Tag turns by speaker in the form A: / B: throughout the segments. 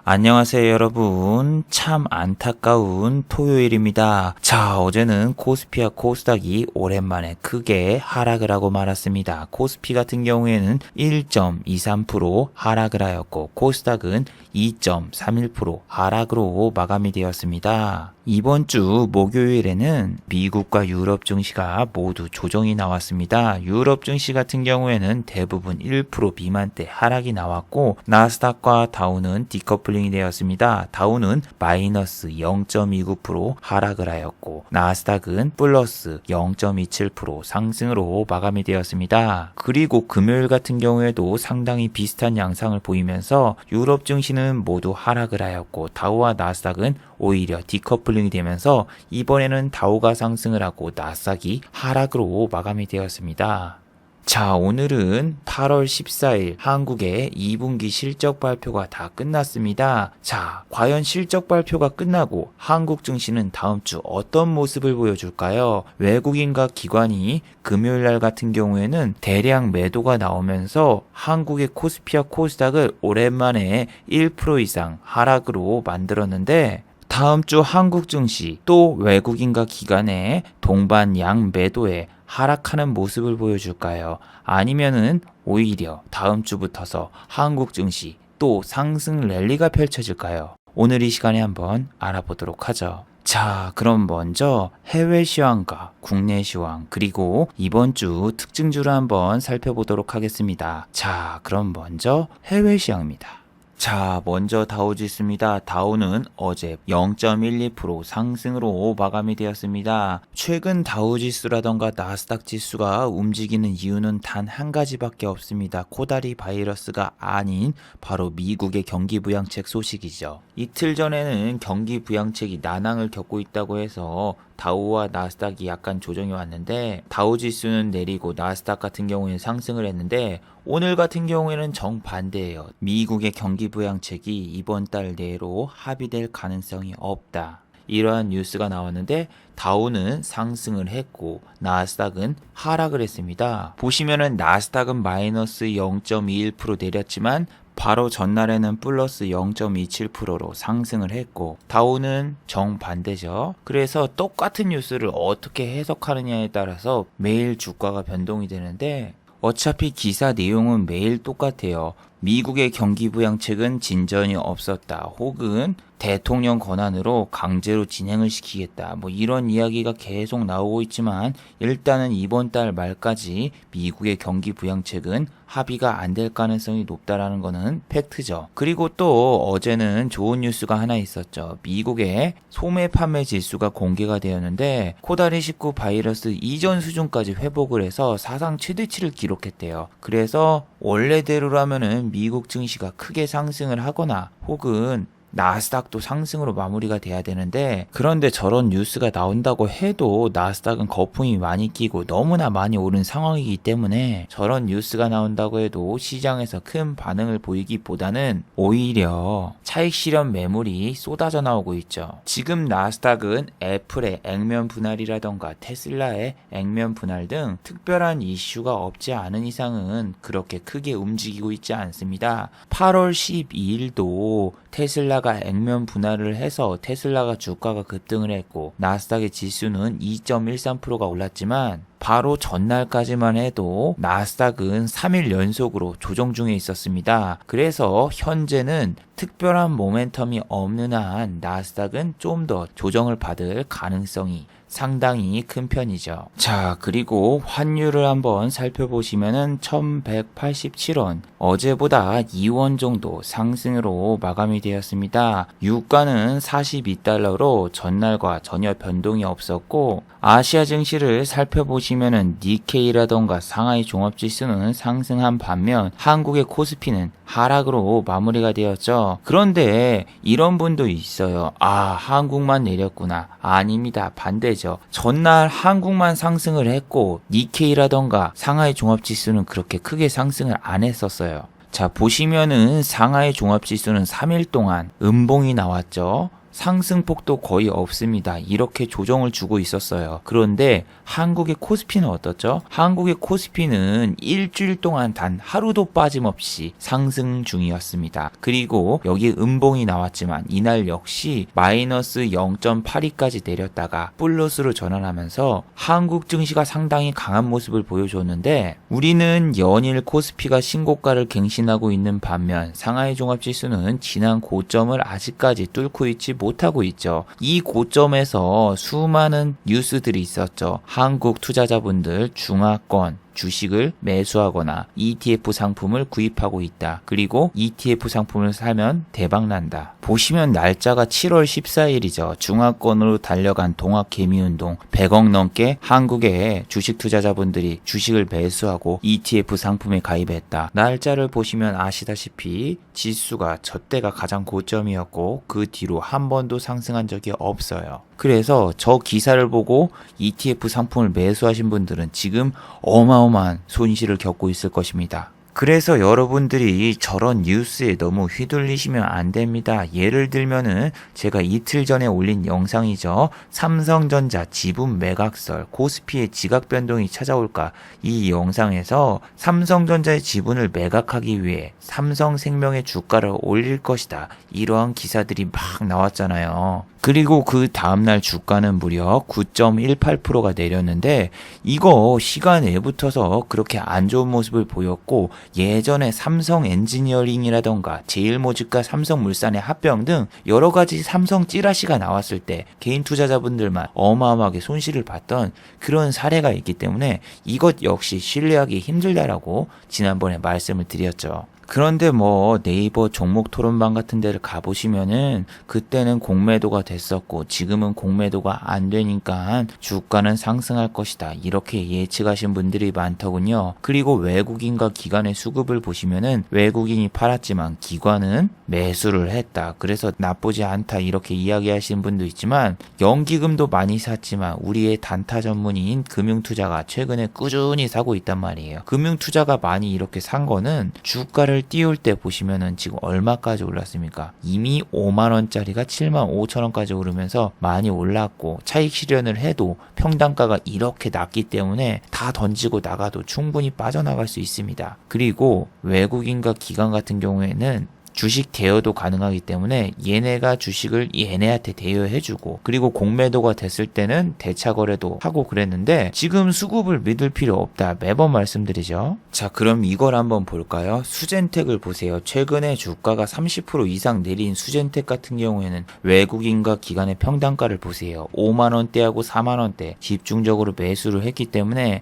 A: 안녕하세요 여러분. 참 안타까운 토요일입니다. 자, 어제는 코스피와 코스닥이 오랜만에 크게 하락을 하고 말았습니다. 코스피 같은 경우에는 1.23% 하락을 하였고 코스닥은 2.31% 하락으로 마감이 되었습니다. 이번 주 목요일에는 미국과 유럽 증시가 모두 조정이 나왔습니다. 유럽 증시 같은 경우에는 대부분 1% 미만대 하락이 나왔고 나스닥과 다우는 디커플링이 되었습니다. 다우는 마이너스 0.29% 하락을 하였고 나스닥은 플러스 0.27% 상승으로 마감이 되었습니다. 그리고 금요일 같은 경우에도 상당히 비슷한 양상을 보이면서 유럽 증시는 모두 하락을 하였고 다우와 나스닥은 오히려 디커플링이 되면서 이번에는 다우가 상승을 하고 나스닥이 하락으로 마감이 되었습니다. 자, 오늘은 8월 14일 한국의 2분기 실적 발표가 다 끝났습니다. 자, 과연 실적 발표가 끝나고 한국 증시는 다음 주 어떤 모습을 보여줄까요? 외국인과 기관이 금요일 날 같은 경우에는 대량 매도가 나오면서 한국의 코스피와 코스닥을 오랜만에 1% 이상 하락으로 만들었는데 다음 주 한국 증시 또 외국인과 기관의 동반양 매도에 하락하는 모습을 보여줄까요? 아니면은 오히려 다음 주부터서 한국 증시 또 상승 랠리가 펼쳐질까요? 오늘 이 시간에 한번 알아보도록 하죠. 자, 그럼 먼저 해외 시황과 국내 시황 그리고 이번 주 특징주를 한번 살펴보도록 하겠습니다. 자, 그럼 먼저 해외 시황입니다. 자, 먼저 다우지수입니다. 다우는 어제 0.12% 상승으로 마감이 되었습니다. 최근 다우지수라던가 나스닥 지수가 움직이는 이유는 단 한 가지밖에 없습니다. 코다리 바이러스가 아닌 바로 미국의 경기 부양책 소식이죠. 이틀 전에는 경기 부양책이 난항을 겪고 있다고 해서 다우와 나스닥이 약간 조정이 왔는데 다우 지수는 내리고 나스닥 같은 경우에는 상승을 했는데 오늘 같은 경우에는 정반대예요. 미국의 경기 부양책이 이번 달 내로 합의될 가능성이 없다. 이러한 뉴스가 나왔는데 다우는 상승을 했고 나스닥은 하락을 했습니다. 보시면은 나스닥은 마이너스 0.21% 내렸지만 바로 전날에는 플러스 0.27%로 상승을 했고 다우는 정반대죠. 그래서 똑같은 뉴스를 어떻게 해석하느냐에 따라서 매일 주가가 변동이 되는데 어차피 기사 내용은 매일 똑같아요. 미국의 경기 부양책은 진전이 없었다. 혹은 대통령 권한으로 강제로 진행을 시키겠다. 뭐 이런 이야기가 계속 나오고 있지만 일단은 이번 달 말까지 미국의 경기 부양책은 합의가 안 될 가능성이 높다라는 거는 팩트죠. 그리고 또 어제는 좋은 뉴스가 하나 있었죠. 미국의 소매 판매 지수가 공개가 되었는데 코다리19 바이러스 이전 수준까지 회복을 해서 사상 최대치를 기록했대요. 그래서 원래대로라면은 미국 증시가 크게 상승을 하거나 혹은 나스닥도 상승으로 마무리가 돼야 되는데 그런데 저런 뉴스가 나온다고 해도 나스닥은 거품이 많이 끼고 너무나 많이 오른 상황이기 때문에 저런 뉴스가 나온다고 해도 시장에서 큰 반응을 보이기보다는 오히려 차익 실현 매물이 쏟아져 나오고 있죠. 지금 나스닥은 애플의 액면 분할이라던가 테슬라의 액면 분할 등 특별한 이슈가 없지 않은 이상은 그렇게 크게 움직이고 있지 않습니다. 8월 12일도 테슬라가 액면 분할을 해서 테슬라가 주가가 급등을 했고 나스닥의 지수는 2.13%가 올랐지만 바로 전날까지만 해도 나스닥은 3일 연속으로 조정 중에 있었습니다. 그래서 현재는 특별한 모멘텀이 없는 한 나스닥은 좀 더 조정을 받을 가능성이 상당히 큰 편이죠. 자, 그리고 환율을 한번 살펴보시면은 1187원, 어제보다 2원 정도 상승으로 마감이 되었습니다. 유가는 42달러로 전날과 전혀 변동이 없었고 아시아 증시를 살펴보시면은 니케이라던가 상하이 종합지수는 상승한 반면 한국의 코스피는 하락으로 마무리가 되었죠. 그런데 이런 분도 있어요. 아, 한국만 내렸구나. 아닙니다. 반대죠. 전날 한국만 상승을 했고 니케이라던가 상하이 종합지수는 그렇게 크게 상승을 안 했었어요. 자, 보시면은 상하이 종합지수는 3일 동안 음봉이 나왔죠. 상승폭도 거의 없습니다. 이렇게 조정을 주고 있었어요. 그런데 한국의 코스피는 어떻죠? 한국의 코스피는 일주일 동안 단 하루도 빠짐없이 상승 중이었습니다. 그리고 여기 음봉이 나왔지만 이날 역시 마이너스 0.82까지 내렸다가 플러스로 전환하면서 한국 증시가 상당히 강한 모습을 보여줬는데, 우리는 연일 코스피가 신고가를 갱신하고 있는 반면 상하이 종합지수는 지난 고점을 아직까지 뚫고 있지 못하고 있죠. 이 고점에서 수많은 뉴스들이 있었죠. 한국 투자자분들 중화권 주식을 매수하거나 ETF 상품을 구입하고 있다. 그리고 ETF 상품을 사면 대박난다. 보시면 날짜가 7월 14일이죠. 중화권으로 달려간 동학개미운동 100억 넘게 한국의 주식 투자자분들이 주식을 매수하고 ETF 상품에 가입했다. 날짜를 보시면 아시다시피 지수가 저때가 가장 고점이었고 그 뒤로 한 번도 상승한 적이 없어요. 그래서 저 기사를 보고 ETF 상품을 매수하신 분들은 지금 어마어마한 손실을 겪고 있을 것입니다. 그래서 여러분들이 저런 뉴스에 너무 휘둘리시면 안 됩니다. 예를 들면은 제가 이틀 전에 올린 영상이죠. 삼성전자 지분 매각설, 코스피의 지각 변동이 찾아올까? 이 영상에서 삼성전자의 지분을 매각하기 위해 삼성생명의 주가를 올릴 것이다. 이러한 기사들이 막 나왔잖아요. 그리고 그 다음날 주가는 무려 9.18%가 내렸는데, 이거 시간에 붙어서 그렇게 안 좋은 모습을 보였고, 예전에 삼성 엔지니어링이라던가 제일모직과 삼성물산의 합병 등 여러 가지 삼성 찌라시가 나왔을 때 개인 투자자분들만 어마어마하게 손실을 봤던 그런 사례가 있기 때문에 이것 역시 신뢰하기 힘들다라고 지난번에 말씀을 드렸죠. 그런데 뭐 네이버 종목 토론방 같은 데를 가보시면은 그때는 공매도가 됐었고 지금은 공매도가 안 되니까 주가는 상승할 것이다, 이렇게 예측하신 분들이 많더군요. 그리고 외국인과 기관의 수급을 보시면은 외국인이 팔았지만 기관은 매수를 했다, 그래서 나쁘지 않다, 이렇게 이야기하시는 분도 있지만, 연기금도 많이 샀지만 우리의 단타 전문인 금융투자가 최근에 꾸준히 사고 있단 말이에요. 금융투자가 많이 이렇게 산 거는 주가를 띄울 때 보시면은 지금 얼마까지 올랐습니까? 이미 5만원짜리가 7만 5천원까지 오르면서 많이 올랐고, 차익 실현을 해도 평단가가 이렇게 낮기 때문에 다 던지고 나가도 충분히 빠져나갈 수 있습니다. 그리고 외국인과 기관 같은 경우에는 주식 대여도 가능하기 때문에 얘네가 주식을 얘네한테 대여해주고, 그리고 공매도가 됐을 때는 대차 거래도 하고 그랬는데 지금 수급을 믿을 필요 없다, 매번 말씀드리죠. 자, 그럼 이걸 한번 볼까요? 수젠텍을 보세요. 최근에 주가가 30% 이상 내린 수젠텍 같은 경우에는 외국인과 기관의 평단가를 보세요. 5만원대하고 4만원대 집중적으로 매수를 했기 때문에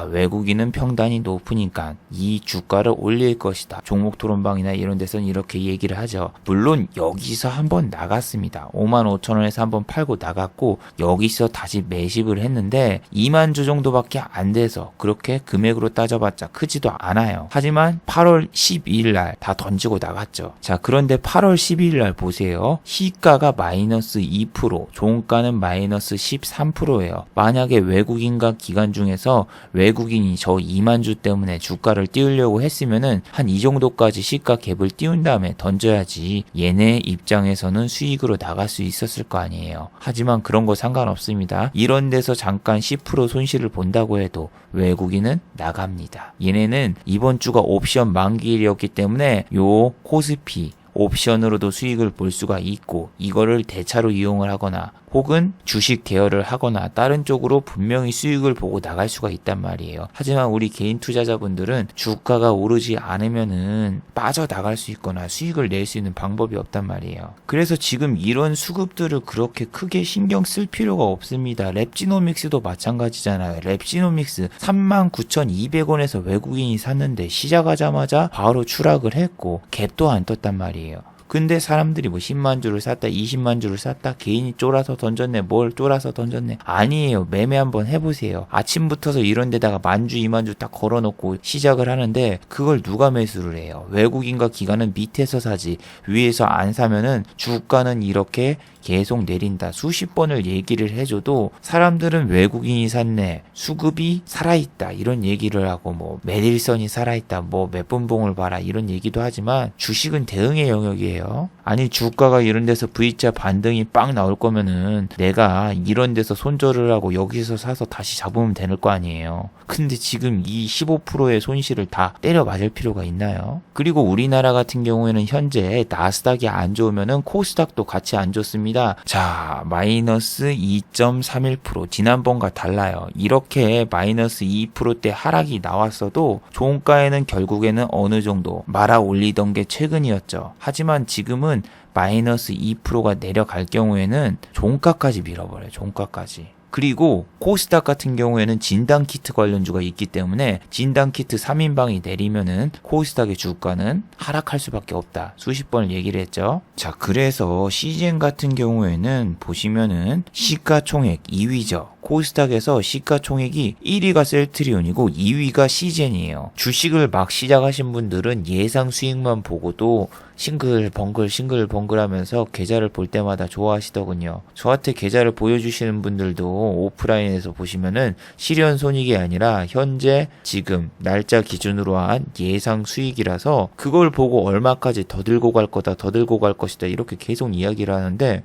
A: 외국인은 평단이 높으니까 이 주가를 올릴 것이다. 종목 토론방이나 이런 데서는 이렇게 얘기를 하죠. 물론 여기서 한번 나갔습니다. 55,000원에서 한번 팔고 나갔고 여기서 다시 매집을 했는데 2만 주 정도밖에 안 돼서 그렇게 금액으로 따져봤자 크지도 않아요. 하지만 8월 12일 날 다 던지고 나갔죠. 자, 그런데 8월 12일 날 보세요. 시가가 마이너스 2%, 종가는 마이너스 13%예요. 만약에 외국인과 기관 중에서 외국인이 저 2만 주 때문에 주가를 띄우려고 했으면은 한 이 정도까지 시가 갭을 띄운 다음에 던져야지 얘네 입장에서는 수익으로 나갈 수 있었을 거 아니에요. 하지만 그런 거 상관없습니다. 이런 데서 잠깐 10% 손실을 본다고 해도 외국인은 나갑니다. 얘네는 이번 주가 옵션 만기일이었기 때문에 요 코스피 옵션으로도 수익을 볼 수가 있고, 이거를 대차로 이용을 하거나 혹은 주식 대여를 하거나 다른 쪽으로 분명히 수익을 보고 나갈 수가 있단 말이에요. 하지만 우리 개인 투자자분들은 주가가 오르지 않으면은 빠져나갈 수 있거나 수익을 낼 수 있는 방법이 없단 말이에요. 그래서 지금 이런 수급들을 그렇게 크게 신경 쓸 필요가 없습니다. 랩지노믹스도 마찬가지잖아요. 랩지노믹스 39,200원에서 외국인이 샀는데 시작하자마자 바로 추락을 했고 갭도 안 떴단 말이에요. 근데 사람들이 뭐 10만 주를 샀다, 20만 주를 샀다, 개인이 쫄아서 던졌네, 뭘 쫄아서 던졌네. 아니에요. 매매 한번 해보세요. 아침부터서 이런 데다가 만주, 2만 주 딱 걸어놓고 시작을 하는데 그걸 누가 매수를 해요? 외국인과 기관은 밑에서 사지 위에서 안 사면은 주가는 이렇게 계속 내린다. 수십 번을 얘기를 해줘도 사람들은 외국인이 샀네, 수급이 살아있다 이런 얘기를 하고 뭐 메딜선이 살아있다, 뭐 몇 분봉을 봐라 이런 얘기도 하지만 주식은 대응의 영역이에요. 아니 주가가 이런 데서 V자 반등이 빵 나올 거면은 내가 이런 데서 손절을 하고 여기서 사서 다시 잡으면 되는 거 아니에요. 근데 지금 이 15%의 손실을 다 때려 맞을 필요가 있나요? 그리고 우리나라 같은 경우에는 현재 나스닥이 안 좋으면은 코스닥도 같이 안 좋습니다. 자, 마이너스 2.31% 지난번과 달라요. 이렇게 마이너스 2%대 하락이 나왔어도 종가에는 결국에는 어느 정도 말아 올리던 게 최근이었죠. 하지만 지금은 마이너스 2%가 내려갈 경우에는 종가까지 밀어버려요. 종가까지. 그리고 코스닥 같은 경우에는 진단키트 관련주가 있기 때문에 진단키트 3인방이 내리면은 코스닥의 주가는 하락할 수밖에 없다. 수십 번을 얘기를 했죠. 자, 그래서 CGN 같은 경우에는 보시면은 시가총액 2위죠. 코스닥에서 시가총액이 1위가 셀트리온이고 2위가 CGN이에요. 주식을 막 시작하신 분들은 예상 수익만 보고도 싱글벙글 하면서 계좌를 볼 때마다 좋아하시더군요. 저한테 계좌를 보여주시는 분들도 오프라인에서 보시면은 실현 손익이 아니라 현재 지금 날짜 기준으로 한 예상 수익이라서 그걸 보고 얼마까지 더 들고 갈 거다, 더 들고 갈 것이다 이렇게 계속 이야기를 하는데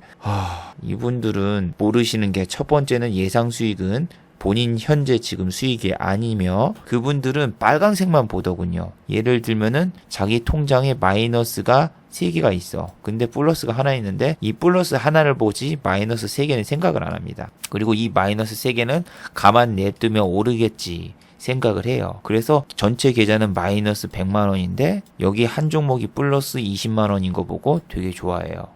A: 이분들은 모르시는 게 첫 번째는 예상 수익은 본인 현재 지금 수익이 아니며 그분들은 빨간색만 보더군요. 예를 들면은 자기 통장에 마이너스가 3개가 있어. 근데 플러스가 하나 있는데 이 플러스 하나를 보지 마이너스 3개는 생각을 안 합니다. 그리고 이 마이너스 3개는 가만 냅두면 오르겠지 생각을 해요. 그래서 전체 계좌는 마이너스 100만 원인데 여기 한 종목이 플러스 20만 원인 거 보고 되게 좋아해요.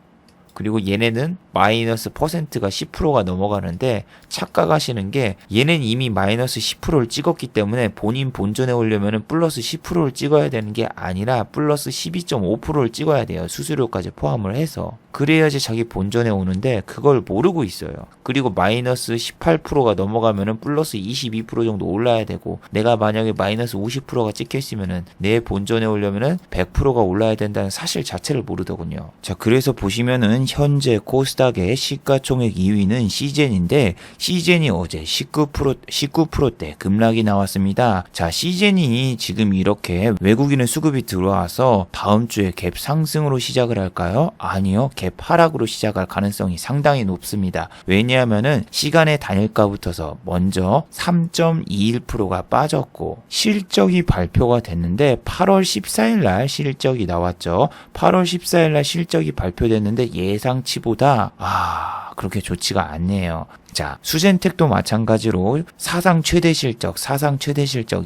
A: 그리고 얘네는 마이너스 퍼센트가 10%가 넘어가는데 착각하시는 게 얘는 이미 마이너스 10%를 찍었기 때문에 본인 본전에 오려면 플러스 10%를 찍어야 되는 게 아니라 플러스 12.5%를 찍어야 돼요. 수수료까지 포함을 해서. 그래야지 자기 본전에 오는데 그걸 모르고 있어요. 그리고 마이너스 18%가 넘어가면 플러스 22% 정도 올라야 되고 내가 만약에 마이너스 50%가 찍혔으면 내 본전에 오려면 100%가 올라야 된다는 사실 자체를 모르더군요. 자, 그래서 보시면은 현재 코스닥의 시가총액 2위는 CGN인데 CGN이 어제 19%대 급락이 나왔습니다. 자, CGN이 지금 이렇게 외국인의 수급이 들어와서 다음 주에 갭 상승으로 시작을 할까요? 아니요. 갭 하락으로 시작할 가능성이 상당히 높습니다. 왜냐하면은 시간의 단일가부터서 먼저 3.21%가 빠졌고 실적이 발표가 됐는데 8월 14일 날 실적이 나왔죠. 8월 14일 날 실적이 발표됐는데 예상치보다 그렇게 좋지가 않네요. 자, 수젠텍도 마찬가지로 사상 최대 실적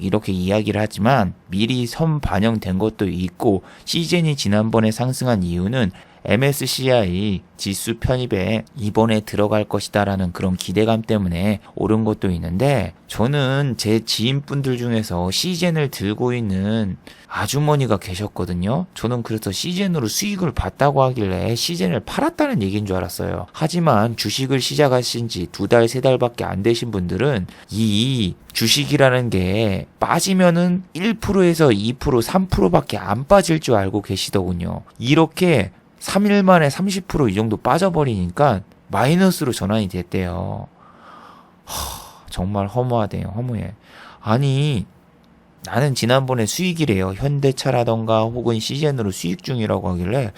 A: 이렇게 이야기를 하지만 미리 선반영된 것도 있고 CGN이 지난번에 상승한 이유는 MSCI 지수 편입에 이번에 들어갈 것이다라는 그런 기대감 때문에 오른 것도 있는데 저는 제 지인분들 중에서 CGN을 들고 있는 아주머니가 계셨거든요. 저는 그래서 CGN으로 수익을 봤다고 하길래 CGN을 팔았다는 얘기인 줄 알았어요. 하지만 주식을 시작하신 지 2달, 3달밖에 안 되신 분들은 이 주식이라는 게 빠지면은 1%에서 2%, 3%밖에 안 빠질 줄 알고 계시더군요. 이렇게 3일 만에 30% 이 정도 빠져버리니까 마이너스로 전환이 됐대요. 정말 허무하대요. 허무해. 아니 나는 지난번에 수익이래요. 현대차라던가 혹은 CGN으로 수익 중이라고 하길래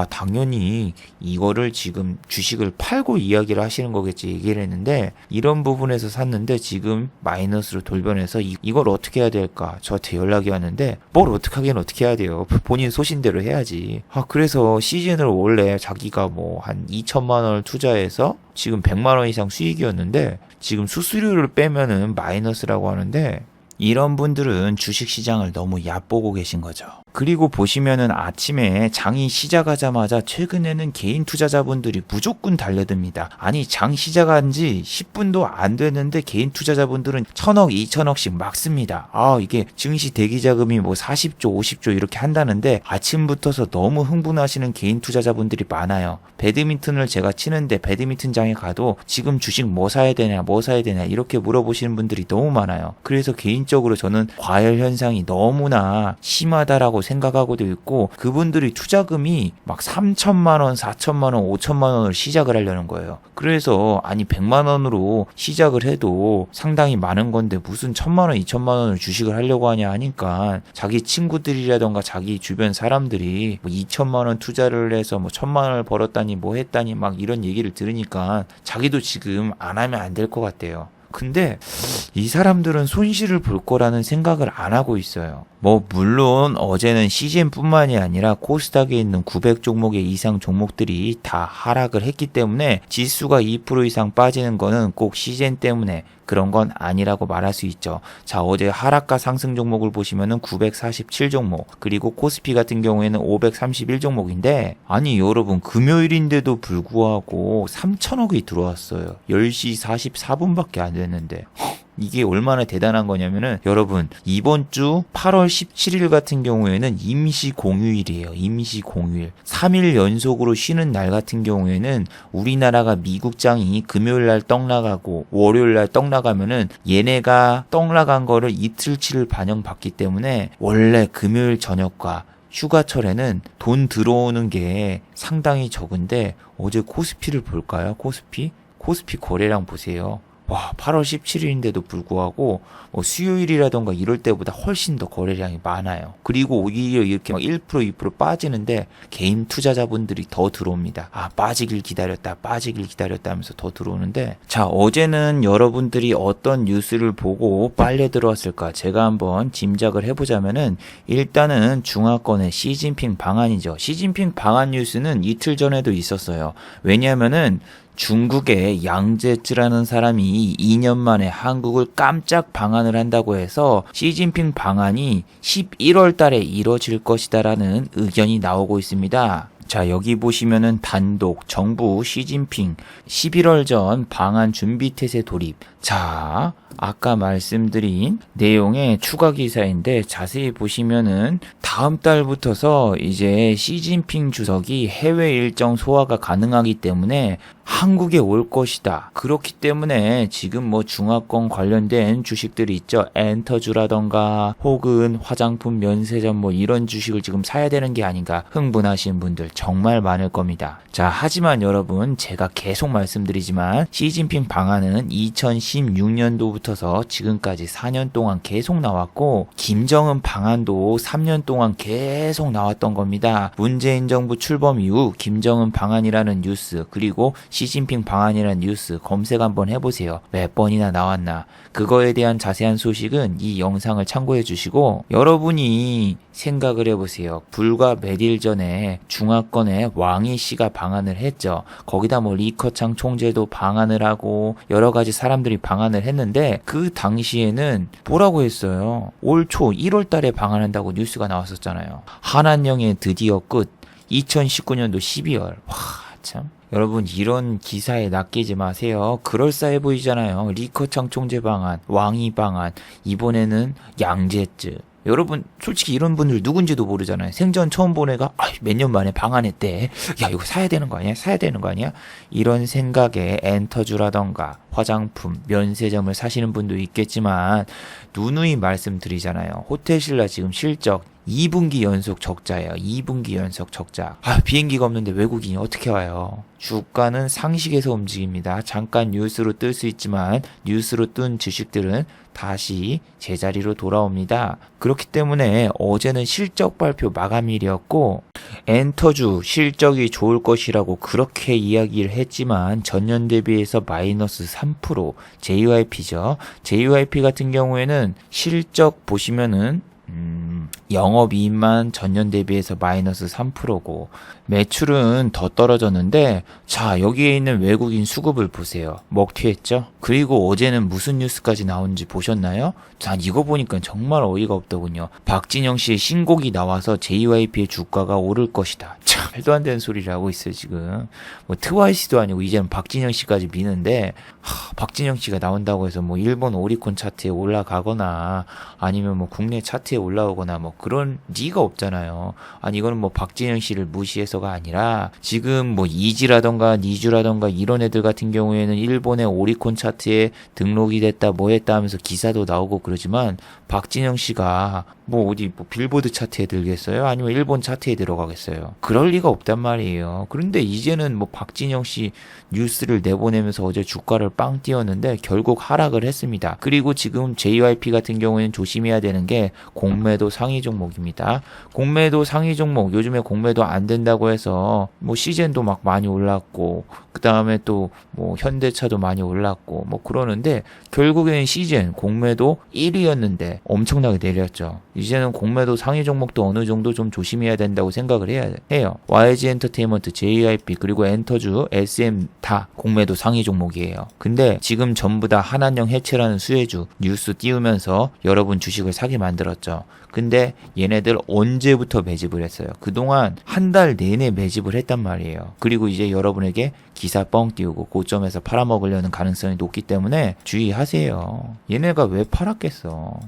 A: 당연히 이거를 지금 주식을 팔고 이야기를 하시는 거겠지 얘기를 했는데 이런 부분에서 샀는데 지금 마이너스로 돌변해서 이걸 어떻게 해야 될까 저한테 연락이 왔는데 뭘 어떻게 하긴 어떻게 해야 돼요. 본인 소신대로 해야지. 그래서 CGN을 원래 자기가 뭐 한 2천만 원을 투자해서 지금 100만 원 이상 수익이었는데 지금 수수료를 빼면은 마이너스라고 하는데 이런 분들은 주식시장을 너무 얕보고 계신 거죠. 그리고 보시면은 아침에 장이 시작하자마자 최근에는 개인 투자자분들이 무조건 달려듭니다. 아니 장 시작한 지 10분도 안 됐는데 개인 투자자분들은 1000억, 2000억씩 막 씁니다. 이게 증시 대기자금이 뭐 40조, 50조 이렇게 한다는데 아침부터서 너무 흥분하시는 개인 투자자분들이 많아요. 배드민턴을 제가 치는데 배드민턴장에 가도 지금 주식 뭐 사야 되냐 이렇게 물어보시는 분들이 너무 많아요. 그래서 개인적으로 저는 과열 현상이 너무나 심하다라고 생각하고도 있고, 그분들이 투자금이 막 3천만 원, 4천만 원, 5천만 원을 시작을 하려는 거예요. 그래서 아니 100만 원으로 시작을 해도 상당히 많은 건데 무슨 1,000만 원, 2천만 원을 주식을 하려고 하냐 하니까, 자기 친구들이라던가 자기 주변 사람들이 뭐 2천만 원 투자를 해서 뭐 1,000만 원을 벌었다니 뭐 했다니 막 이런 얘기를 들으니까 자기도 지금 안 하면 안 될 것 같대요. 근데 이 사람들은 손실을 볼 거라는 생각을 안 하고 있어요. 뭐 물론 어제는 CGN뿐만이 아니라 코스닥에 있는 900 종목의 이상 종목들이 다 하락을 했기 때문에 지수가 2% 이상 빠지는 거는 꼭 CGN 때문에 그런 건 아니라고 말할 수 있죠. 자, 어제 하락과 상승 종목을 보시면은 947 종목, 그리고 코스피 같은 경우에는 531 종목인데, 아니 여러분, 금요일인데도 불구하고 3천억이 들어왔어요. 10시 44분밖에 안 됐는데 이게 얼마나 대단한 거냐면은, 여러분, 이번 주 8월 17일 같은 경우에는 임시 공휴일이에요. 임시 공휴일. 3일 연속으로 쉬는 날 같은 경우에는 우리나라가 미국장이 금요일 날 떡 나가고 월요일 날 떡 나가면은 얘네가 떡 나간 거를 이틀치를 반영받기 때문에 원래 금요일 저녁과 휴가철에는 돈 들어오는 게 상당히 적은데, 어제 코스피를 볼까요? 코스피 거래량 보세요. 와, 8월 17일인데도 불구하고 뭐 수요일이라던가 이럴 때보다 훨씬 더 거래량이 많아요. 그리고 오히려 이렇게 막 1%, 2% 빠지는데 개인 투자자분들이 더 들어옵니다. 아, 빠지길 기다렸다 하면서 더 들어오는데, 자, 어제는 여러분들이 어떤 뉴스를 보고 빨려 들어왔을까? 제가 한번 짐작을 해보자면은, 일단은 중화권의 시진핑 방한이죠. 시진핑 방한 뉴스는 이틀 전에도 있었어요. 왜냐하면은 중국의 양제츠라는 사람이 2년 만에 한국을 깜짝 방한을 한다고 해서 시진핑 방한이 11월 달에 이뤄질 것이다라는 의견이 나오고 있습니다. 자, 여기 보시면은 단독 정부 시진핑 11월 전 방한 준비 태세 돌입. 자, 아까 말씀드린 내용의 추가 기사인데, 자세히 보시면은 다음 달부터서 이제 시진핑 주석이 해외 일정 소화가 가능하기 때문에 한국에 올 것이다. 그렇기 때문에 지금 뭐 중화권 관련된 주식들이 있죠. 엔터주라던가 혹은 화장품 면세점 뭐 이런 주식을 지금 사야 되는 게 아닌가 흥분하신 분들 정말 많을 겁니다. 자, 하지만 여러분, 제가 계속 말씀드리지만 시진핑 방안은 2016년도부터서 지금까지 4년 동안 계속 나왔고, 김정은 방안도 3년 동안 계속 나왔던 겁니다. 문재인 정부 출범 이후 김정은 방안이라는 뉴스, 그리고 시진핑 방안이라는 뉴스 검색 한번 해보세요. 몇 번이나 나왔나. 그거에 대한 자세한 소식은 이 영상을 참고해 주시고, 여러분이 생각을 해보세요. 불과 몇 일 전에 중화권에 왕이 씨가 방한을 했죠. 거기다 뭐 리커창 총재도 방한을 하고 여러 가지 사람들이 방한을 했는데, 그 당시에는 뭐라고 했어요? 올 초 1월 달에 방한한다고 뉴스가 나왔었잖아요. 한한령의 드디어 끝. 2019년도 12월. 와, 참. 여러분, 이런 기사에 낚이지 마세요. 그럴싸해 보이잖아요. 리커창 총재 방안, 왕이 방안, 이번에는 양제츠. 여러분, 솔직히 이런 분들 누군지도 모르잖아요. 생전 처음 본 애가 몇 년 만에 방한했대. 야, 이거 사야 되는 거 아니야? 사야 되는 거 아니야? 이런 생각에 엔터주라던가 화장품, 면세점을 사시는 분도 있겠지만, 누누이 말씀드리잖아요. 호텔신라 지금 실적 2분기 연속 적자예요. 2분기 연속 적자. 비행기가 없는데 외국인이 어떻게 와요? 주가는 상식에서 움직입니다. 잠깐 뉴스로 뜰 수 있지만 뉴스로 뜬 주식들은 다시 제자리로 돌아옵니다. 그렇기 때문에 어제는 실적 발표 마감일이었고, 엔터주 실적이 좋을 것이라고 그렇게 이야기를 했지만 전년 대비해서 마이너스 3%, JYP죠. JYP 같은 경우에는 실적 보시면은 영업이익만 전년 대비해서 마이너스 3%고 매출은 더 떨어졌는데, 자, 여기에 있는 외국인 수급을 보세요. 먹튀했죠? 그리고 어제는 무슨 뉴스까지 나온지 보셨나요? 자, 이거 보니까 정말 어이가 없더군요. 박진영 씨의 신곡이 나와서 JYP의 주가가 오를 것이다. 참, 말도 안 되는 소리를 하고 있어요, 지금. 뭐 트와이스도 아니고 이제는 박진영 씨까지 미는데, 박진영 씨가 나온다고 해서 뭐 일본 오리콘 차트에 올라가거나 아니면 뭐 국내 차트에 올라오거나 뭐 그런 리가 없잖아요. 아니, 이거는 뭐 박진영 씨를 무시해서가 아니라, 지금 뭐 이지라던가 니주라던가 이런 애들 같은 경우에는 일본의 오리콘 차트에 등록이 됐다 뭐 했다 하면서 기사도 나오고 그러지만, 박진영 씨가 뭐 어디 뭐 빌보드 차트에 들겠어요? 아니면 일본 차트에 들어가겠어요? 그럴 리가 없단 말이에요. 그런데 이제는 뭐 박진영 씨 뉴스를 내보내면서 어제 주가를 빵 띄웠는데 결국 하락을 했습니다. 그리고 지금 JYP 같은 경우에는 조심해야 되는 게 공매도 상위 종목입니다. 공매도 상위 종목, 요즘에 공매도 안 된다고 해서 뭐 시젠도 막 많이 올랐고 그 다음에 또 뭐 현대차도 많이 올랐고 뭐 그러는데 결국에는 시젠 공매도 1위였는데 엄청나게 내렸죠. 이제는 공매도 상위 종목도 어느 정도 좀 조심해야 된다고 생각을 해요. YG 엔터테인먼트, JYP 그리고 엔터주, SM 다 공매도 상위 종목이에요. 근데 지금 전부 다 한한령 해체라는 수혜주 뉴스 띄우면서 여러분 주식을 사게 만들었죠. 근데 얘네들 언제부터 매집을 했어요? 그동안 한 달 내내 매집을 했단 말이에요. 그리고 이제 여러분에게 기사 뻥 띄우고 고점에서 팔아먹으려는 가능성이 높기 때문에 주의하세요. 얘네가 왜 팔았겠어?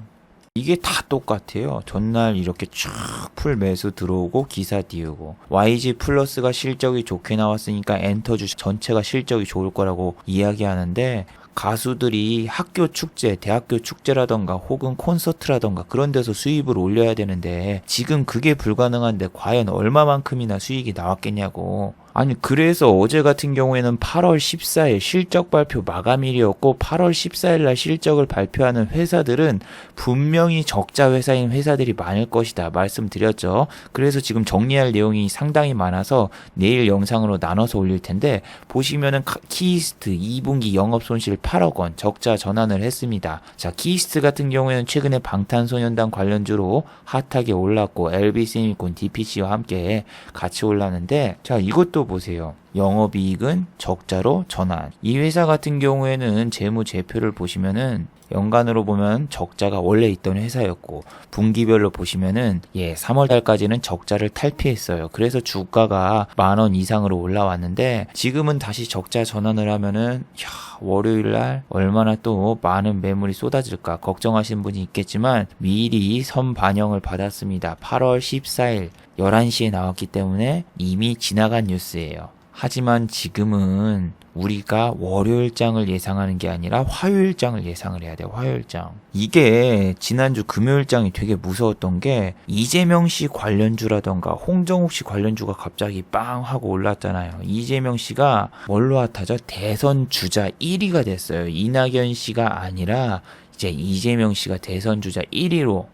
A: 이게 다 똑같아요. 전날 이렇게 쫙 풀 매수 들어오고 기사 띄우고 YG 플러스가 실적이 좋게 나왔으니까 엔터주 전체가 실적이 좋을 거라고 이야기하는데 가수들이 학교 축제, 대학교 축제라던가 혹은 콘서트라던가 그런 데서 수입을 올려야 되는데 지금 그게 불가능한데 과연 얼마만큼이나 수익이 나왔겠냐고. 아니 그래서 어제 같은 경우에는 8월 14일 실적 발표 마감일이었고 8월 14일 날 실적을 발표하는 회사들은 분명히 적자 회사인 회사들이 많을 것이다 말씀드렸죠. 그래서 지금 정리할 내용이 상당히 많아서 내일 영상으로 나눠서 올릴 텐데 보시면은 키이스트 2분기 영업손실 8억 원 적자 전환을 했습니다. 자, 키이스트 같은 경우에는 최근에 방탄소년단 관련주로 핫하게 올랐고 LB세미콘, DPC와 함께 같이 올랐는데 자, 이것도 보세요. 영업이익은 적자로 전환. 이 회사 같은 경우에는 재무제표를 보시면은 연간으로 보면 적자가 원래 있던 회사였고 분기별로 보시면은 3월 달까지는 적자를 탈피했어요. 그래서 주가가 10,000원 이상으로 올라왔는데 지금은 다시 적자 전환을 하면은 월요일 날 얼마나 또 많은 매물이 쏟아질까 걱정하시는 분이 있겠지만 미리 선반영을 받았습니다. 8월 14일 11시에 나왔기 때문에 이미 지나간 뉴스예요. 하지만 지금은 우리가 월요일장을 예상하는 게 아니라 화요일장을 예상을 해야 돼요. 화요일장. 이게 지난주 금요일장이 되게 무서웠던 게 이재명 씨 관련주라던가 홍정욱 씨 관련주가 갑자기 빵 하고 올랐잖아요. 이재명 씨가 뭘로 핫하죠? 대선 주자 1위가 됐어요. 이낙연 씨가 아니라 이제 이재명 씨가 대선 주자 1위로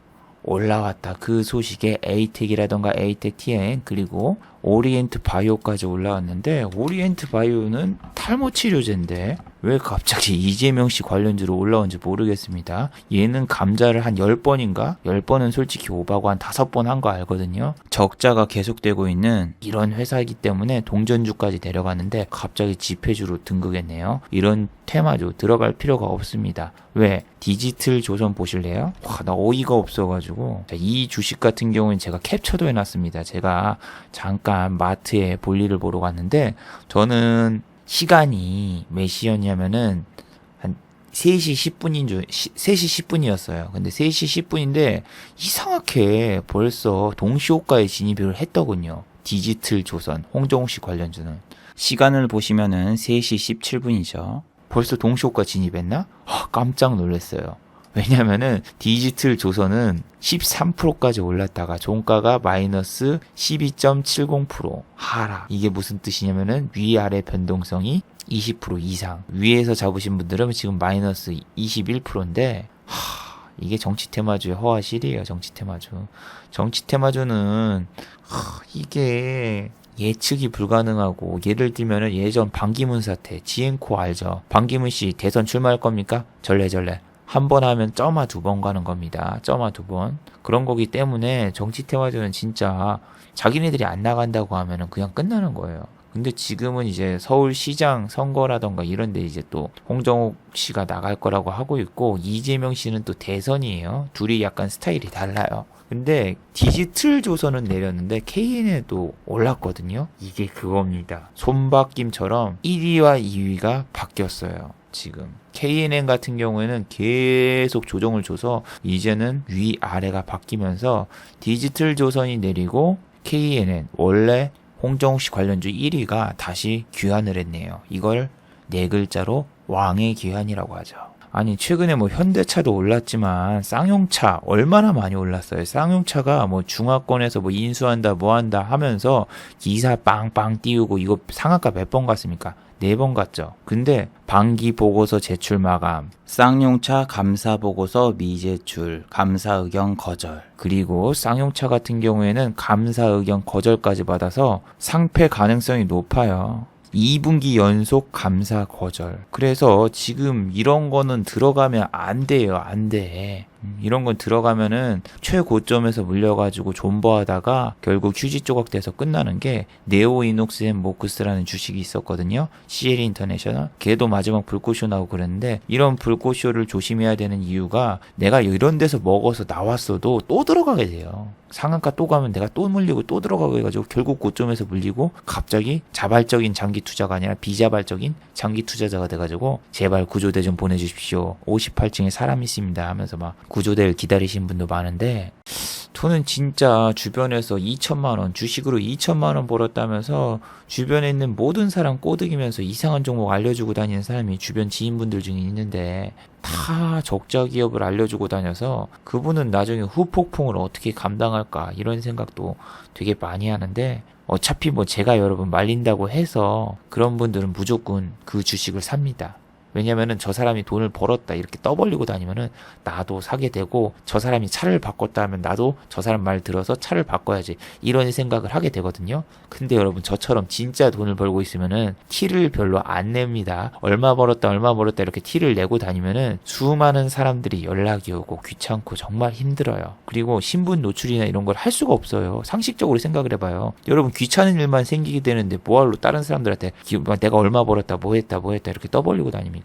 A: 올라왔다. 그 소식에 에이텍이라던가 에이텍 TN 그리고 오리엔트 바이오까지 올라왔는데 오리엔트 바이오는 탈모 치료제인데 왜 갑자기 이재명 씨 관련주로 올라온지 모르겠습니다. 얘는 감자를 한 10번인가? 10번은 솔직히 오바고 한 5번 한 거 알거든요. 적자가 계속되고 있는 이런 회사이기 때문에 동전주까지 내려갔는데 갑자기 지폐주로 등극했네요. 이런 테마주 들어갈 필요가 없습니다. 왜? 디지털 조선 보실래요? 나 어이가 없어가지고 이 주식 같은 경우는 제가 캡처도 해놨습니다. 제가 잠깐 마트에 볼일을 보러 갔는데 저는 시간이 몇 시였냐면은 한 3시 10분이었어요. 근데 3시 10분인데 이상하게 벌써 동시호가에 진입을 했더군요. 디지털 조선, 홍정욱 씨 관련주는. 시간을 보시면은 3시 17분이죠. 벌써 동시호가 진입했나? 깜짝 놀랐어요. 왜냐면은 디지털 조선은 13%까지 올랐다가 종가가 마이너스 12.70% 하락. 이게 무슨 뜻이냐면은 위아래 변동성이 20% 이상. 위에서 잡으신 분들은 지금 마이너스 21%인데 이게 정치 테마주의 허화실이에요. 정치 테마주. 정치 테마주는 이게 예측이 불가능하고 예를 들면은 예전 반기문 사태, 지앤코 알죠? 반기문 씨 대선 출마할 겁니까? 절레절레. 한 번 하면 쩌마 2번 가는 겁니다. 쩌마 2번. 그런 거기 때문에 정치 테마주는 진짜 자기네들이 안 나간다고 하면은 그냥 끝나는 거예요. 근데 지금은 이제 서울시장 선거라던가 이런 데 이제 또 홍정욱 씨가 나갈 거라고 하고 있고 이재명 씨는 또 대선이에요. 둘이 약간 스타일이 달라요. 근데 디지털 조선은 내렸는데 KN에도 올랐거든요. 이게 그겁니다. 손바뀜처럼 1위와 2위가 바뀌었어요. 지금 KNN 같은 경우에는 계속 조정을 줘서 이제는 위아래가 바뀌면서 디지털 조선이 내리고 KNN 원래 홍정욱 씨 관련주 1위가 다시 귀환을 했네요. 이걸 네 글자로 왕의 귀환이라고 하죠. 아니 최근에 뭐 현대차도 올랐지만 쌍용차 얼마나 많이 올랐어요. 쌍용차가 뭐 중화권에서 뭐 인수한다 뭐한다 하면서 기사 빵빵 띄우고 이거 상한가 몇 번 갔습니까? 4번 갔죠. 근데 반기 보고서 제출 마감, 쌍용차 감사 보고서 미제출, 감사 의견 거절. 그리고 쌍용차 같은 경우에는 감사 의견 거절까지 받아서 상패 가능성이 높아요. 2분기 연속 감사 거절. 그래서 지금 이런 거는 들어가면 안 돼요. 안 돼. 이런 건 들어가면은 최고점에서 물려가지고 존버하다가 결국 휴지 조각 돼서 끝나는 게 네오이녹스 앤 모크스라는 주식이 있었거든요. CL 인터내셔널. 걔도 마지막 불꽃쇼 나오고 그랬는데 이런 불꽃쇼를 조심해야 되는 이유가 내가 이런 데서 먹어서 나왔어도 또 들어가게 돼요. 상한가 또 가면 내가 또 물리고 또 들어가고 해가지고 결국 고점에서 물리고 갑자기 자발적인 장기 투자가 아니라 비자발적인 장기 투자자가 돼가지고 제발 구조대 좀 보내주십시오. 58층에 사람 있습니다 하면서 막 구조대를 기다리신 분도 많은데 저는 진짜 주변에서 2천만 원 주식으로 2천만 원 벌었다면서 주변에 있는 모든 사람 꼬드기면서 이상한 종목 알려주고 다니는 사람이 주변 지인분들 중에 있는데 다 적자 기업을 알려주고 다녀서 그분은 나중에 후폭풍을 어떻게 감당할까 이런 생각도 되게 많이 하는데 어차피 뭐 제가 여러분 말린다고 해서 그런 분들은 무조건 그 주식을 삽니다. 왜냐면은 저 사람이 돈을 벌었다 이렇게 떠벌리고 다니면은 나도 사게 되고 저 사람이 차를 바꿨다 하면 나도 저 사람 말 들어서 차를 바꿔야지 이런 생각을 하게 되거든요. 근데 여러분 저처럼 진짜 돈을 벌고 있으면은 티를 별로 안 냅니다. 얼마 벌었다 이렇게 티를 내고 다니면은 수많은 사람들이 연락이 오고 귀찮고 정말 힘들어요. 그리고 신분 노출이나 이런 걸 할 수가 없어요. 상식적으로 생각을 해봐요. 여러분 귀찮은 일만 생기게 되는데 뭐하러 다른 사람들한테 내가 얼마 벌었다 뭐 했다 이렇게 떠벌리고 다닙니까?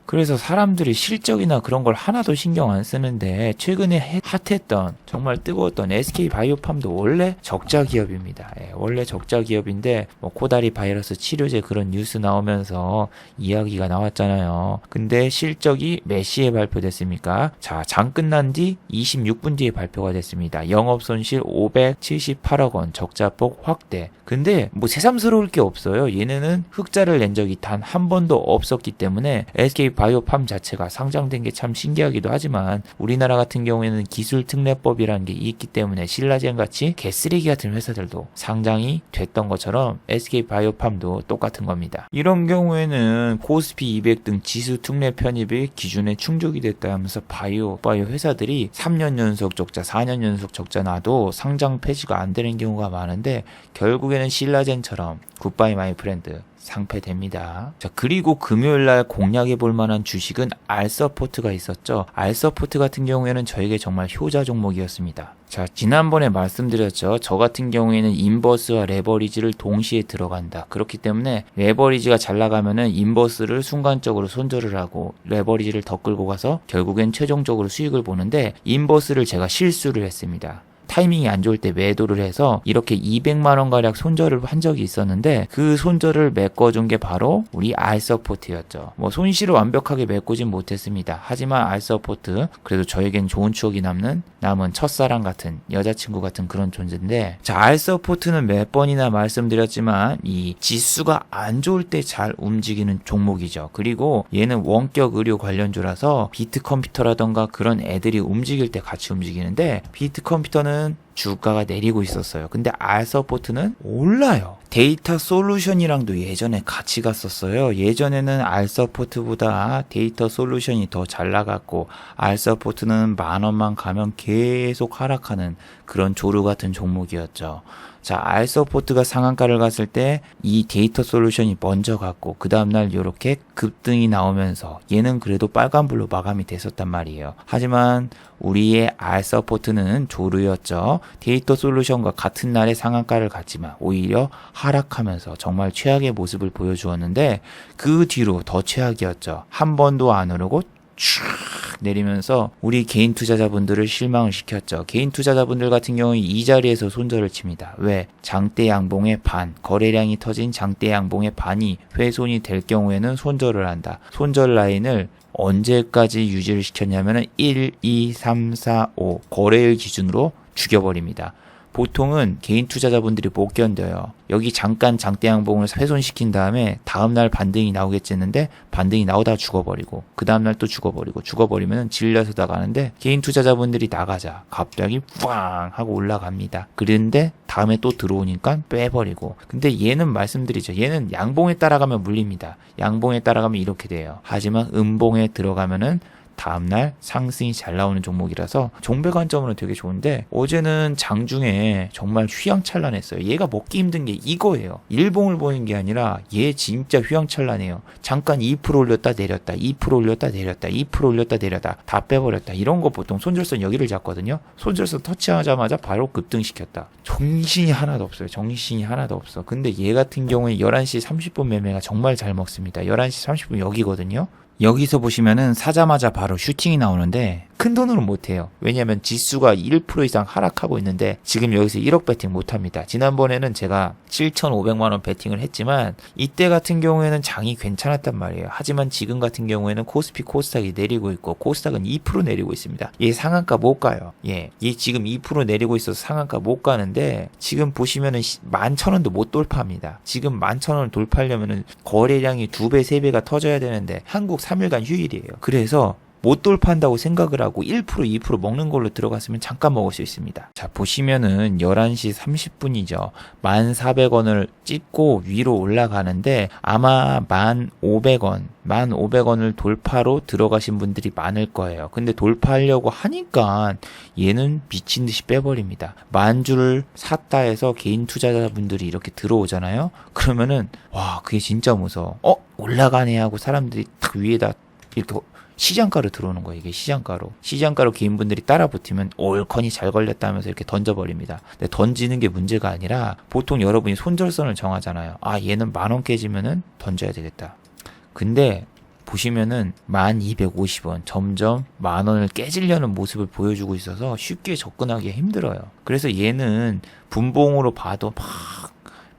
A: 그래서 사람들이 실적이나 그런 걸 하나도 신경 안 쓰는데 최근에 핫했던 정말 뜨거웠던 SK바이오팜도 원래 적자 기업입니다. 원래 적자 기업인데 뭐 코다리 바이러스 치료제 그런 뉴스 나오면서 이야기가 나왔잖아요. 근데 실적이 몇 시에 발표됐습니까? 자, 장 끝난 뒤 26분 뒤에 발표가 됐습니다. 영업손실 578억 원 적자폭 확대. 근데 뭐 새삼스러울 게 없어요. 얘네는 흑자를 낸 적이 단 한 번도 없었기 때문에 SK바이오팜 자체가 상장된 게 참 신기하기도 하지만 우리나라 같은 경우에는 기술 특례법이라는 게 있기 때문에 신라젠 같이 개쓰레기 같은 회사들도 상장이 됐던 것처럼 SK바이오팜도 똑같은 겁니다. 이런 경우에는 코스피 200 등 지수 특례 편입이 기준에 충족이 됐다 하면서 바이오 회사들이 3년 연속 적자, 4년 연속 적자 나도 상장 폐지가 안 되는 경우가 많은데 결국에는 신라젠처럼 굿바이 마이 프렌드 상폐됩니다. 자, 그리고 금요일날 공략해 볼 만한 주식은 알서포트가 있었죠. 알서포트 같은 경우에는 저에게 정말 효자 종목이었습니다. 자, 지난번에 말씀드렸죠. 저 같은 경우에는 인버스와 레버리지를 동시에 들어간다. 그렇기 때문에 레버리지가 잘 나가면은 인버스를 순간적으로 손절을 하고 레버리지를 더 끌고 가서 결국엔 최종적으로 수익을 보는데 인버스를 제가 실수를 했습니다. 타이밍이 안 좋을 때 매도를 해서 이렇게 200만 원 가량 손절을 한 적이 있었는데 그 손절을 메꿔준 게 바로 우리 알서포트였죠. 뭐 손실을 완벽하게 메꾸진 못했습니다. 하지만 알서포트 그래도 저에겐 좋은 추억이 남은 첫사랑 같은 여자친구 같은 그런 존재인데 자, 알서포트는 몇 번이나 말씀드렸지만 이 지수가 안 좋을 때 잘 움직이는 종목이죠. 그리고 얘는 원격 의료 관련주라서 비트컴퓨터라던가 그런 애들이 움직일 때 같이 움직이는데 비트컴퓨터는 주가가 내리고 있었어요. 근데 알서포트는 올라요. 데이터 솔루션이랑도 예전에 같이 갔었어요. 예전에는 알서포트보다 데이터 솔루션이 더 잘 나갔고 알서포트는 10,000원만 가면 계속 하락하는 그런 조류 같은 종목이었죠. 자, 알서포트가 상한가를 갔을 때 이 데이터 솔루션이 먼저 갔고 그 다음날 이렇게 급등이 나오면서 얘는 그래도 빨간불로 마감이 됐었단 말이에요. 하지만 우리의 알서포트는 조류였죠. 데이터 솔루션과 같은 날에 상한가를 갔지만 오히려 하락하면서 정말 최악의 모습을 보여주었는데 그 뒤로 더 최악이었죠. 한 번도 안 오르고 쭉 내리면서 우리 개인 투자자분들을 실망을 시켰죠. 개인 투자자분들 같은 경우는 이 자리에서 손절을 칩니다. 왜? 장대 양봉의 반, 거래량이 터진 장대 양봉의 반이 훼손이 될 경우에는 손절을 한다. 손절 라인을 언제까지 유지를 시켰냐면은 1, 2, 3, 4, 5 거래일 기준으로 죽여버립니다. 보통은 개인 투자자분들이 못 견뎌요. 여기 잠깐 장대 양봉을 훼손시킨 다음에 다음날 반등이 나오겠지 했는데 반등이 나오다 죽어버리고 그 다음날 또 죽어버리면 질려서 나가는데 개인 투자자분들이 나가자 갑자기 뿌앙 하고 올라갑니다. 그런데 다음에 또 들어오니까 빼버리고. 근데 얘는 말씀드리죠. 얘는 양봉에 따라가면 물립니다. 양봉에 따라가면 이렇게 돼요. 하지만 음봉에 들어가면은 다음날 상승이 잘 나오는 종목이라서 종배 관점으로는 되게 좋은데 어제는 장중에 정말 휘황찬란했어요. 얘가 먹기 힘든 게 이거예요. 일봉을 보는 게 아니라 얘 진짜 휘황찬란해요. 잠깐 2% 올렸다 내렸다 2% 올렸다 내렸다 2% 올렸다 내렸다 다 빼버렸다. 이런 거 보통 손절선 여기를 잡거든요. 손절선 터치하자마자 바로 급등시켰다. 정신이 하나도 없어요. 정신이 하나도 없어. 근데 얘 같은 경우에 11시 30분 매매가 정말 잘 먹습니다. 11시 30분 여기거든요. 여기서 보시면은 사자마자 바로 슈팅이 나오는데 큰 돈으로 못해요. 왜냐하면 지수가 1% 이상 하락하고 있는데 지금 여기서 1억 배팅 못합니다. 지난번에는 제가 7,500만원 배팅을 했지만 이때 같은 경우에는 장이 괜찮았단 말이에요. 하지만 지금 같은 경우에는 코스피 코스닥이 내리고 있고 코스닥은 2% 내리고 있습니다. 얘 상한가 못 가요. 얘 지금 2% 내리고 있어서 상한가 못 가는데 지금 보시면은 11,000원도 못 돌파합니다. 지금 11,000원을 돌파하려면은 거래량이 2배 3배가 터져야 되는데 한국 3일간 휴일이에요. 그래서 못 돌파한다고 생각을 하고 1% 2% 먹는 걸로 들어갔으면 잠깐 먹을 수 있습니다. 자, 보시면은 11시 30분이죠. 1,400원을 찍고 위로 올라가는데 아마 1,500원을 돌파로 들어가신 분들이 많을 거예요. 근데 돌파하려고 하니까 얘는 미친 듯이 빼버립니다. 10,000주를 샀다 해서 개인 투자자분들이 이렇게 들어오잖아요. 그러면은 와, 그게 진짜 무서워. 올라가네 하고 사람들이 탁 위에다 이렇게 시장가로 들어오는 거예요. 이게 시장가로 개인분들이 따라 붙으면 올컨이 잘 걸렸다 하면서 이렇게 던져버립니다. 근데 던지는 게 문제가 아니라 보통 여러분이 손절선을 정하잖아요. 얘는 10,000원 깨지면은 던져야 되겠다. 근데 보시면은 1250원 점점 10,000원을 깨지려는 모습을 보여주고 있어서 쉽게 접근하기 힘들어요. 그래서 얘는 분봉으로 봐도 막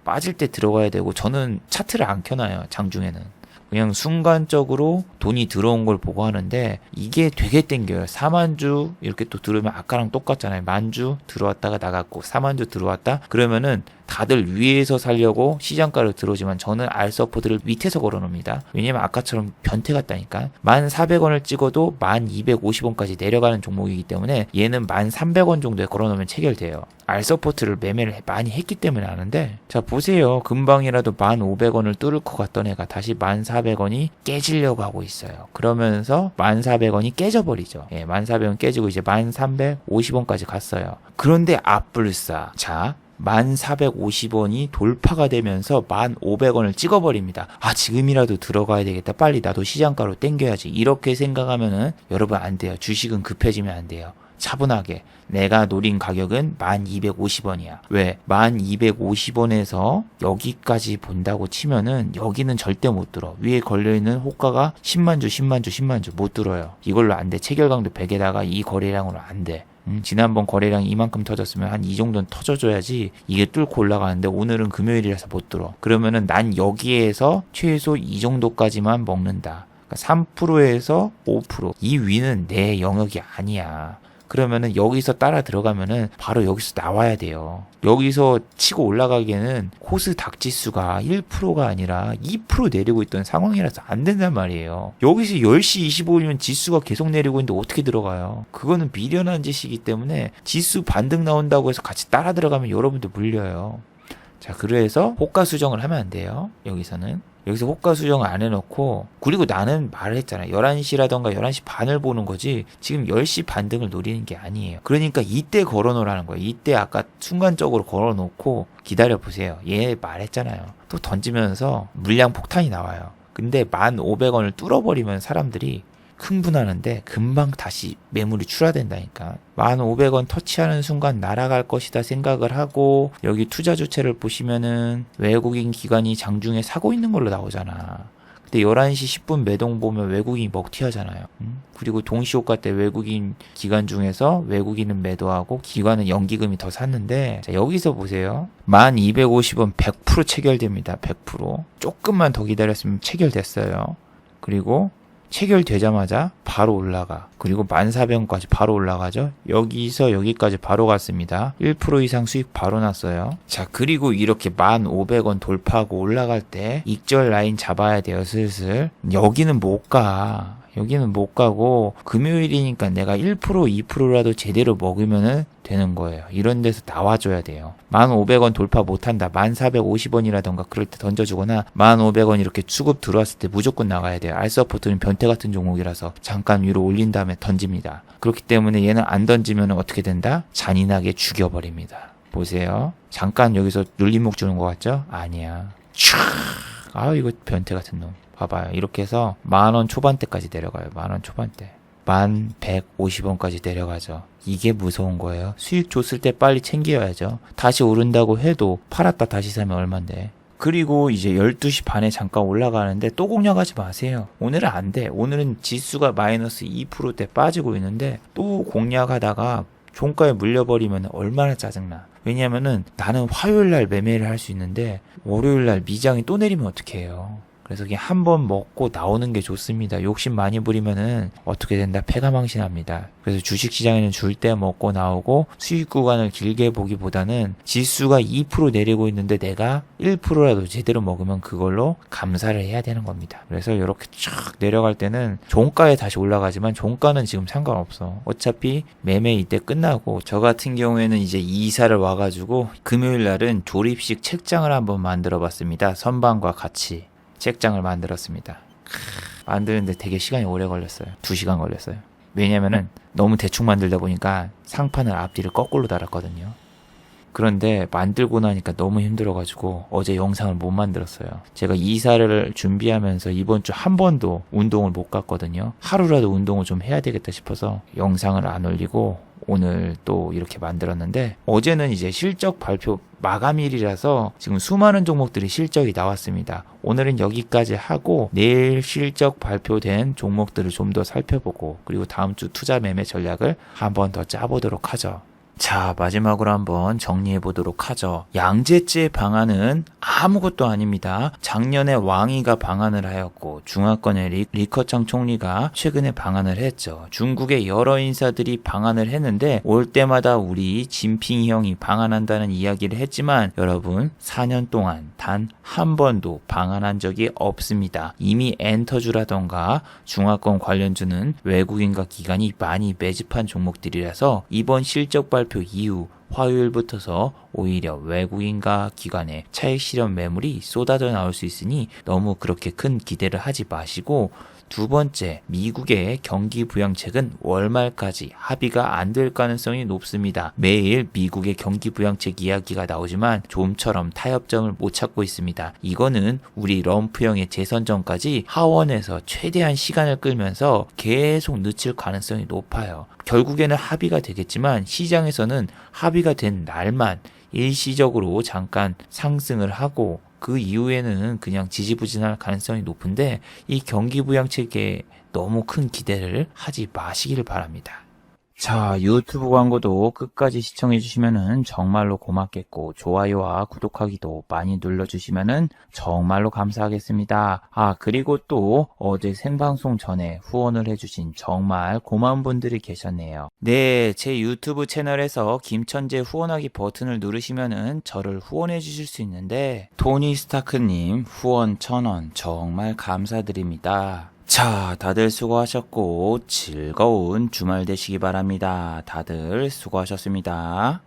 A: 빠질 때 들어가야 되고 저는 차트를 안 켜놔요. 장중에는. 그냥 순간적으로 돈이 들어온 걸 보고 하는데 이게 되게 땡겨요. 40,000주 이렇게 또 들으면 아까랑 똑같잖아요. 10,000주 들어왔다가 나갔고 40,000주 들어왔다 그러면은 다들 위에서 살려고 시장가로 들어오지만 저는 알서포트를 밑에서 걸어놓습니다. 왜냐면 아까처럼 변태 같다니까. 1,400원을 찍어도 1,250원까지 내려가는 종목이기 때문에 얘는 1,300원 정도에 걸어놓으면 체결돼요. 알서포트를 매매를 많이 했기 때문에 아는데 자 보세요. 금방이라도 1,500원을 뚫을 것 같던 애가 다시 1,400원이 깨지려고 하고 있어요. 그러면서 1,400원이 깨져버리죠. 1,400원 깨지고 이제 1,350원까지 갔어요. 그런데 앞불싸 자 1,450원이 돌파가 되면서 1,500원을 찍어버립니다. 지금이라도 들어가야 되겠다. 빨리 나도 시장가로 땡겨야지. 이렇게 생각하면은 여러분 안 돼요. 주식은 급해지면 안 돼요. 차분하게 내가 노린 가격은 1,250원이야. 왜? 1,250원에서 여기까지 본다고 치면은 여기는 절대 못 들어. 위에 걸려있는 호가가 10만 주 못 들어요. 이걸로 안 돼. 체결강도 100에다가 이 거래량으로 안 돼. 지난번 거래량이 이만큼 터졌으면 한 이 정도는 터져줘야지 이게 뚫고 올라가는데 오늘은 금요일이라서 못 들어. 그러면은 난 여기에서 최소 이 정도까지만 먹는다. 그러니까 3%에서 5%. 이 위는 내 영역이 아니야. 그러면은 여기서 따라 들어가면은 바로 여기서 나와야 돼요. 여기서 치고 올라가기에는 코스닥 지수가 1%가 아니라 2% 내리고 있던 상황이라서 안 된단 말이에요. 여기서 10시 25분이면 지수가 계속 내리고 있는데 어떻게 들어가요? 그거는 미련한 짓이기 때문에 지수 반등 나온다고 해서 같이 따라 들어가면 여러분도 물려요. 자, 그래서 호가 수정을 하면 안 돼요. 여기서 호가 수정을 안 해놓고 그리고 나는 말을 했잖아요. 11시라던가 11시 반을 보는 거지 지금 10시 반등을 노리는 게 아니에요. 그러니까 이때 걸어놓으라는 거예요. 이때 아까 순간적으로 걸어놓고 기다려보세요. 얘 말했잖아요. 또 던지면서 물량 폭탄이 나와요. 근데 1,500원을 뚫어버리면 사람들이 흥분하는데 금방 다시 매물이 출하된다니까. 1,500원 터치하는 순간 날아갈 것이다 생각을 하고 여기 투자 주체를 보시면은 외국인 기관이 장중에 사고 있는 걸로 나오잖아. 근데 11시 10분 매동 보면 외국인이 먹튀하잖아요. 그리고 동시호가 때 외국인 기관 중에서 외국인은 매도하고 기관은 연기금이 더 샀는데 자, 여기서 보세요. 1,250원 100% 체결됩니다. 100%. 조금만 더 기다렸으면 체결됐어요. 그리고 체결되자마자 바로 올라가. 그리고 14,000원까지 바로 올라가죠. 여기서 여기까지 바로 갔습니다. 1% 이상 수익 바로 났어요. 자, 그리고 이렇게 1,500원 돌파하고 올라갈 때 익절 라인 잡아야 돼요. 슬슬. 여기는 못 가. 여기는 못 가고 금요일이니까 내가 1% 2%라도 제대로 먹으면은 되는 거예요. 이런 데서 나와줘야 돼요. 1,500원 돌파 못한다. 1,450원이라던가 그럴 때 던져주거나 1,500원 이렇게 수급 들어왔을 때 무조건 나가야 돼요. 알서포트는 변태 같은 종목이라서 잠깐 위로 올린 다음에 던집니다. 그렇기 때문에 얘는 안 던지면 어떻게 된다? 잔인하게 죽여버립니다. 보세요. 잠깐 여기서 눌림목 주는 것 같죠? 아니야. 아, 이거 변태 같은 놈. 봐봐요. 이렇게 해서 10,000원 초반대까지 내려가요. 10,000원 초반대. 1,150원까지 내려가죠. 이게 무서운 거예요. 수익 줬을 때 빨리 챙겨야죠. 다시 오른다고 해도 팔았다 다시 사면 얼만데. 그리고 이제 12시 반에 잠깐 올라가는데 또 공략하지 마세요. 오늘은 안 돼. 오늘은 지수가 마이너스 2%대 빠지고 있는데 또 공략하다가 종가에 물려버리면 얼마나 짜증나. 왜냐면은 나는 화요일날 매매를 할 수 있는데 월요일날 미장이 또 내리면 어떡 해요. 그래서 그냥 한번 먹고 나오는 게 좋습니다. 욕심 많이 부리면은 어떻게 된다? 패가망신합니다. 그래서 주식시장에는 줄 때 먹고 나오고 수익 구간을 길게 보기보다는 지수가 2% 내리고 있는데 내가 1%라도 제대로 먹으면 그걸로 감사를 해야 되는 겁니다. 그래서 이렇게 쫙 내려갈 때는 종가에 다시 올라가지만 종가는 지금 상관없어. 어차피 매매 이때 끝나고 저 같은 경우에는 이제 이사를 와가지고 금요일 날은 조립식 책장을 한번 만들어 봤습니다. 선반과 같이. 책장을 만들었습니다. 만드는데 되게 시간이 오래 걸렸어요. 2시간 걸렸어요. 왜냐면은 너무 대충 만들다 보니까 상판을 앞뒤를 거꾸로 달았거든요. 그런데 만들고 나니까 너무 힘들어가지고 어제 영상을 못 만들었어요. 제가 이사를 준비하면서 이번 주 한 번도 운동을 못 갔거든요. 하루라도 운동을 좀 해야 되겠다 싶어서 영상을 안 올리고 오늘 또 이렇게 만들었는데 어제는 이제 실적 발표 마감일이라서 지금 수많은 종목들이 실적이 나왔습니다. 오늘은 여기까지 하고 내일 실적 발표된 종목들을 좀 더 살펴보고 그리고 다음 주 투자 매매 전략을 한 번 더 짜보도록 하죠. 자, 마지막으로 한번 정리해 보도록 하죠. 양재째 방안은 아무것도 아닙니다. 작년에 왕이가 방한을 하였고 중화권의 리커창 총리가 최근에 방한을 했죠. 중국의 여러 인사들이 방한을 했는데 올 때마다 우리 진핑이 형이 방한한다는 이야기를 했지만 여러분 4년 동안 단 한 번도 방한한 적이 없습니다. 이미 엔터주라던가 중화권 관련주는 외국인과 기관이 많이 매집한 종목들이라서 이번 실적 발표 이후 화요일부터서 오히려 외국인과 기관의 차익 실현 매물이 쏟아져 나올 수 있으니 너무 그렇게 큰 기대를 하지 마시고 두 번째, 미국의 경기 부양책은 월말까지 합의가 안 될 가능성이 높습니다. 매일 미국의 경기 부양책 이야기가 나오지만 좀처럼 타협점을 못 찾고 있습니다. 이거는 우리 럼프형의 재선전까지 하원에서 최대한 시간을 끌면서 계속 늦출 가능성이 높아요. 결국에는 합의가 되겠지만 시장에서는 합의가 된 날만 일시적으로 잠깐 상승을 하고 그 이후에는 그냥 지지부진할 가능성이 높은데 이 경기부양책에 너무 큰 기대를 하지 마시기를 바랍니다. 자, 유튜브 광고도 끝까지 시청해주시면 정말로 고맙겠고 좋아요와 구독하기도 많이 눌러주시면 정말로 감사하겠습니다. 아, 그리고 또 어제 생방송 전에 후원을 해주신 정말 고마운 분들이 계셨네요. 네, 제 유튜브 채널에서 김천재 후원하기 버튼을 누르시면 저를 후원해 주실 수 있는데 토니 스타크님 후원 1,000원 정말 감사드립니다. 자, 다들 수고하셨고 즐거운 주말 되시기 바랍니다. 다들 수고하셨습니다.